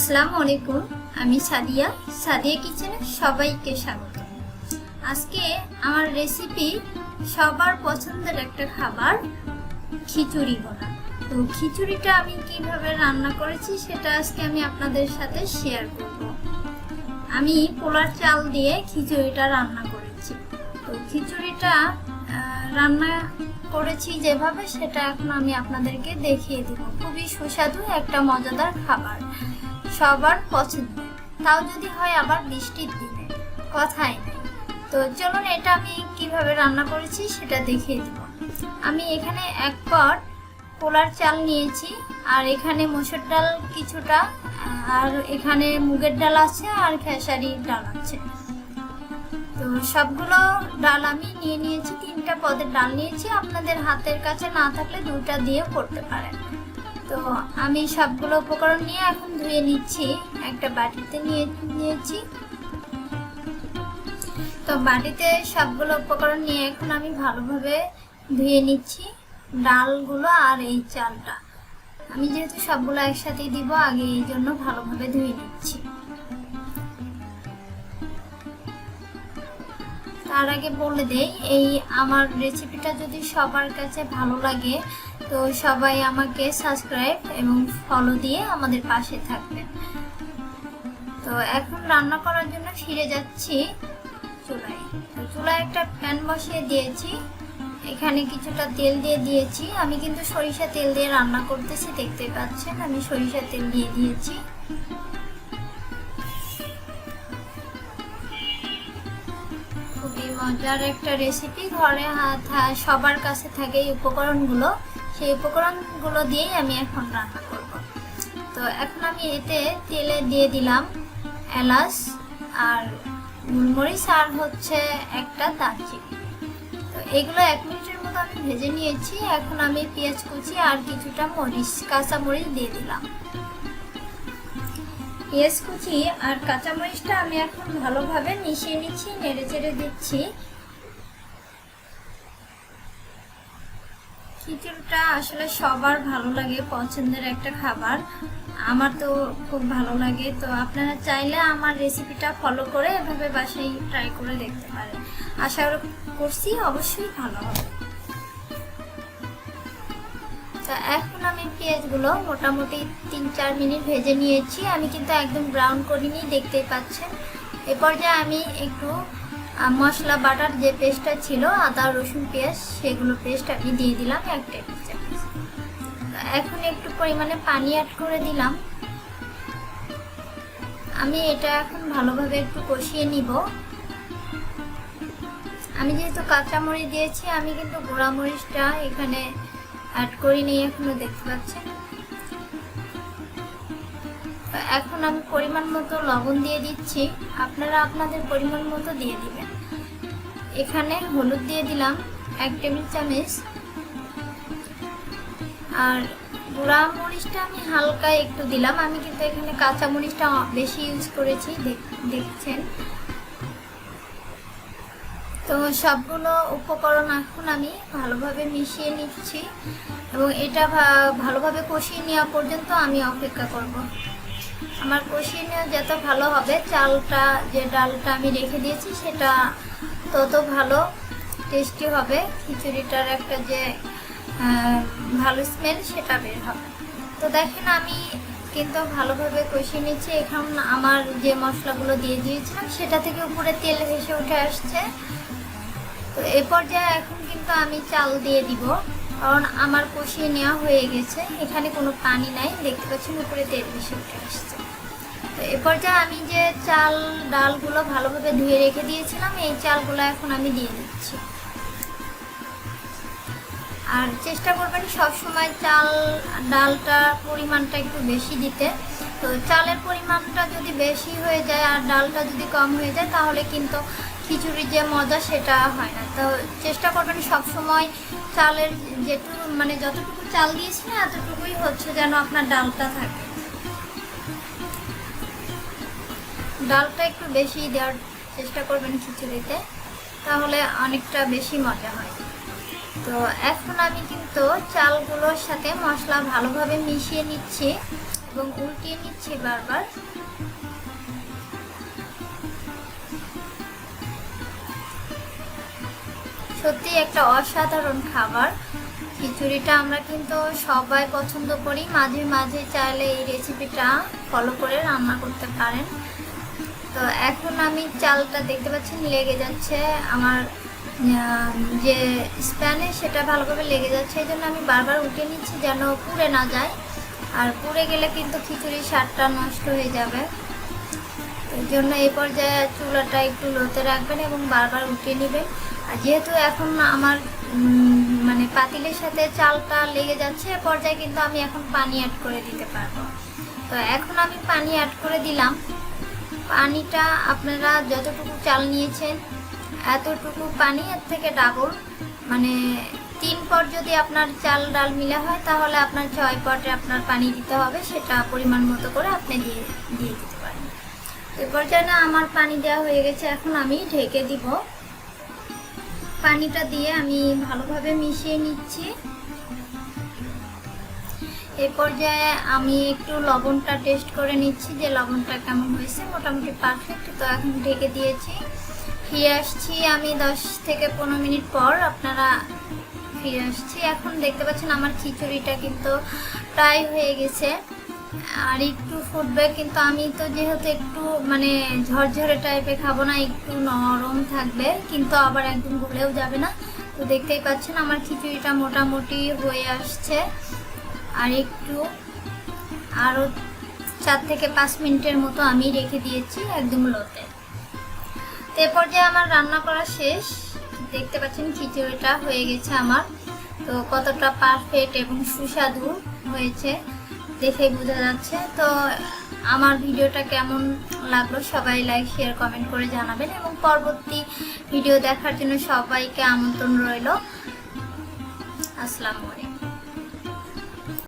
আসসালামু আলাইকুম। আমি সাদিয়া কিচেনে সবাইকে স্বাগত। আজকে আমার রেসিপি সবার পছন্দের একটা খাবার, খিচুড়ি বোনা। তো খিচুড়িটা আমি কিভাবে রান্না করেছি সেটা আজকে আমি আপনাদের সাথে শেয়ার করব। আমি পোলার চাল দিয়ে খিচুড়িটা রান্না করেছি। তো খিচুড়িটা রান্না করেছি যেভাবে, সেটা এখন আমি আপনাদেরকে দেখিয়ে দেব। খুবই সুস্বাদু একটা মজাদার খাবার, সবার পছন্দের, তাও যদি হয় আবার বৃষ্টির দিনে, কথাই নেই। তো চলুন এটা আমি কিভাবে রান্না করেছি সেটা দেখিয়ে দেব। আমি এখানে 1 পট পোলার চাল নিয়েছি, আর এখানে মসুর ডাল কিছুটা, আর এখানে মুগের ডাল আছে, আর খেসারির ডাল আছে। তো সবগুলো ডাল আমি নিয়ে নিয়েছি, 3টা পদের ডাল নিয়েছি। আপনাদের হাতের কাছে না থাকলে 2টা দিয়ে করতে পারেন। তো আমি সবগুলো উপকরণ নিয়ে এখন ধুয়ে নিচ্ছি। একটা বাটিতে নিয়েছি। তো বাটিতে সবগুলো উপকরণ নিয়ে এখন আমি ভালোভাবে ধুয়ে নিচ্ছি ডালগুলো আর এই চালটা। আমি যেহেতু সবগুলো একসাথেই দিব আগে, এই জন্য ভালোভাবে ধুয়ে নিচ্ছি। তার আগে বলে দেই, এই আমার রেসিপিটা যদি সবার কাছে ভালো লাগে তো সবাই আমাকে সাবস্ক্রাইব এবং ফলো দিয়ে আমাদের পাশে থাকবেন। তো এখন রান্না করার জন্য ফিরে যাচ্ছি চুলায়। তো চুলায় একটা প্যান বসিয়ে দিয়েছি, এখানে কিছুটা তেল দিয়ে দিয়েছি। আমি কিন্তু সরিষা তেল দিয়ে রান্না করতেছি, দেখতে পাচ্ছেন আমি সরিষা তেল দিয়ে দিয়েছি। খুবই মজার একটা রেসিপি, ঘরে সবার কাছে থাকে এই উপকরণগুলো, সেই উপকরণগুলো দিয়েই আমি এখন রান্না করব। তো এখন আমি এতে তেলে দিয়ে দিলাম এলাচ আর গোলমরিচ, আর হচ্ছে একটা দারচিনি। তো এগুলো 1 মিনিটের মতো আমি ভেজে নিয়েছি। এখন আমি পেঁয়াজ কুচি আর কিছুটা কাঁচা মরিচ দিয়ে দিলাম। পেঁয়াজ কুচি আর কাঁচামরিচটা আমি এখন ভালোভাবে মিশিয়ে নিচ্ছি, নেড়ে চেড়ে দিচ্ছি। খিচুড়িটা আসলে সবার ভালো লাগে, পছন্দের একটা খাবার। আমার তো খুব ভালো লাগে। তো আপনারা চাইলে আমার রেসিপিটা ফলো করে এভাবে বাসায় ট্রাই করে দেখতে পারেন। আশা করছি অবশ্যই ভালো হবে। তো এখন আমি পেঁয়াজগুলো মোটামুটি 3-4 মিনিট ভেজে নিয়েছি। আমি কিন্তু একদম ব্রাউন করিনি, দেখতেই পাচ্ছেন। এ পর্যায়ে আমি একটু মশলা বাটার যে পেস্টটা ছিল, আদা রসুন পেঁয়াজ, সেগুলো পেস্ট আমি দিয়ে দিলাম 1 টেবিল চামচ। এখন একটু পরিমাণে পানি অ্যাড করে দিলাম। আমি এটা এখন ভালোভাবে একটু কষিয়ে নিব। আমি যেহেতু কাঁচামরিচ দিয়েছি, আমি কিন্তু গুঁড়ামরিচটা এখানে অ্যাড করিনি এখনো, দেখতে পাচ্ছেন। এখন আমি পরিমাণ মতো লবণ দিয়ে দিচ্ছি, আপনারা আপনাদের পরিমাণ মতো দিয়ে দিবেন। এখানে হলুদ দিয়ে দিলাম 1 টেবিল চামচ, আর গুঁড়া মরিচটা আমি হালকা একটু দিলাম। আমি কিন্তু এখানে কাঁচা মরিচটা বেশি ইউজ করেছি, দেখছেন। তো সবগুলো উপকরণ এখন আমি ভালোভাবে মিশিয়ে নিচ্ছি, এবং এটা ভালোভাবে কষিয়ে নেওয়া পর্যন্ত আমি অপেক্ষা করব। আমার কষিয়ে নেওয়া যত ভালো হবে, চালটা যে ডালটা আমি রেখে দিয়েছি সেটা তত ভালো টেস্টি হবে। খিচুড়িটার একটা যে ভালো স্মেল সেটা বের হবে। তো দেখেন আমি কিন্তু ভালোভাবে কষিয়ে নিচ্ছি। এখন আমার যে মশলাগুলো দিয়ে দিয়েছিলাম সেটা থেকে উপরে তেল ভেসে উঠে আসছে। তো এ পর্যায়ে এখন কিন্তু আমি চাল দিয়ে দিব, কারণ আমার কষিয়ে নেওয়া হয়ে গেছে। এখানে কোনো পানি নাই, দেখতে পাচ্ছেন উপরে তেল ভেসে উঠে আসছে। তো এ পর্যায়ে আমি যে ডালগুলো ভালোভাবে ধুয়ে রেখে দিয়েছিলাম, এই চালগুলো এখন আমি দিয়ে দিচ্ছি। আর চেষ্টা করবেন সবসময় ডালটা পরিমাণটা একটু বেশি দিতে। তো চালের পরিমাণটা যদি বেশি হয়ে যায় আর ডালটা যদি কম হয়ে যায়, তাহলে কিন্তু খিচুড়ির যে মজা সেটা হয় না। তো চেষ্টা করবেন সবসময় চালের যতটুকু চাল দিয়েছি না, এতটুকুই হচ্ছে যেন আপনার ডালটা থাকে। ডালটা একটু বেশি দেওয়ার চেষ্টা করবেন খিচুড়িতে, তাহলে অনেকটা বেশি মজা হয়। তো এখন আমি কিন্তু চালগুলোর সাথে মশলা ভালোভাবে মিশিয়ে নিচ্ছি। এবং উল্টিয়ে নিচ্ছি বারবার। সত্যি একটা অসাধারণ খাবার। খিচুড়িটা আমরা কিন্তু সবাই পছন্দ করি, মাঝে মাঝে চাইলে এই রেসিপিটা ফলো করে রান্না করতে পারেন। তো এখন আমি চালটা দেখতে পাচ্ছেন লেগে যাচ্ছে, আমার যে স্প্যানে সেটা ভালোভাবে লেগে যাচ্ছে, এই জন্য আমি বারবার উঠিয়ে নিচ্ছি যেন পুড়ে না যায়। আর পুড়ে গেলে কিন্তু খিচুড়ির স্বাদটা নষ্ট হয়ে যাবে। এই জন্য এই পর্যায়ে চুলাটা একটু লোতে রাখবেন এবং বারবার উঠিয়ে নেবেন। আর যেহেতু এখন আমার মানে পাতিলের সাথে চালটা লেগে যাচ্ছে, এ পর্যায়ে কিন্তু আমি এখন পানি অ্যাড করে দিতে পারবো। তো এখন আমি পানি অ্যাড করে দিলাম। পানিটা আপনারা যতটুকু চাল নিয়েছেন এতটুকু পানি, এর থেকে ডাবল, মানে 3 পট যদি আপনার চাল ডাল মিলা হয় তাহলে আপনার 6 পটে আপনার পানি দিতে হবে। সেটা পরিমাণ মতো করে আপনি দিয়ে দিতে পারেন। এ পর্যায়ে না আমার পানি দেওয়া হয়ে গেছে, এখন আমি ঢেকে দিব। পানিটা দিয়ে আমি ভালোভাবে মিশিয়ে নিচ্ছি। এই পর্যায়ে আমি একটু লবণটা টেস্ট করে নিচ্ছি যে লবণটা কেমন হয়েছে। মোটামুটি পারফেক্ট। তো এখন ঢেকে দিয়েছি, ফিরে আসছি আমি 10 থেকে 15 মিনিট পর। আপনারা ফিরে আসছি। এখন দেখতে পাচ্ছেন আমার খিচুড়িটা কিন্তু প্রায় হয়ে গেছে, আর একটু ফুটবে। কিন্তু আমি তো যেহেতু একটু মানে ঝরঝরে টাইপের খাবো না, একটু নরম থাকবে, কিন্তু আবার একদম গলেও যাবে না। তো দেখতেই পাচ্ছেন আমার খিচুড়িটা মোটামুটি হয়ে আসছে। আর একটু আরও 4 থেকে 5 মিনিটের মতো আমি রেখে দিয়েছি একদম লোতে। তো এ পর্যায়ে আমার রান্না করা শেষ। দেখতে পাচ্ছেন খিচুড়িটা হয়ে গেছে আমার। তো কতটা পারফেক্ট এবং সুস্বাদু হয়েছে দেখে বোঝা যাচ্ছে। তো আমার ভিডিওটা কেমন লাগলো সবাই লাইক শেয়ার কমেন্ট করে জানাবেন, এবং পরবর্তী ভিডিও দেখার জন্য সবাইকে আমন্ত্রণ রইল। আসসালামু আলাইকুম।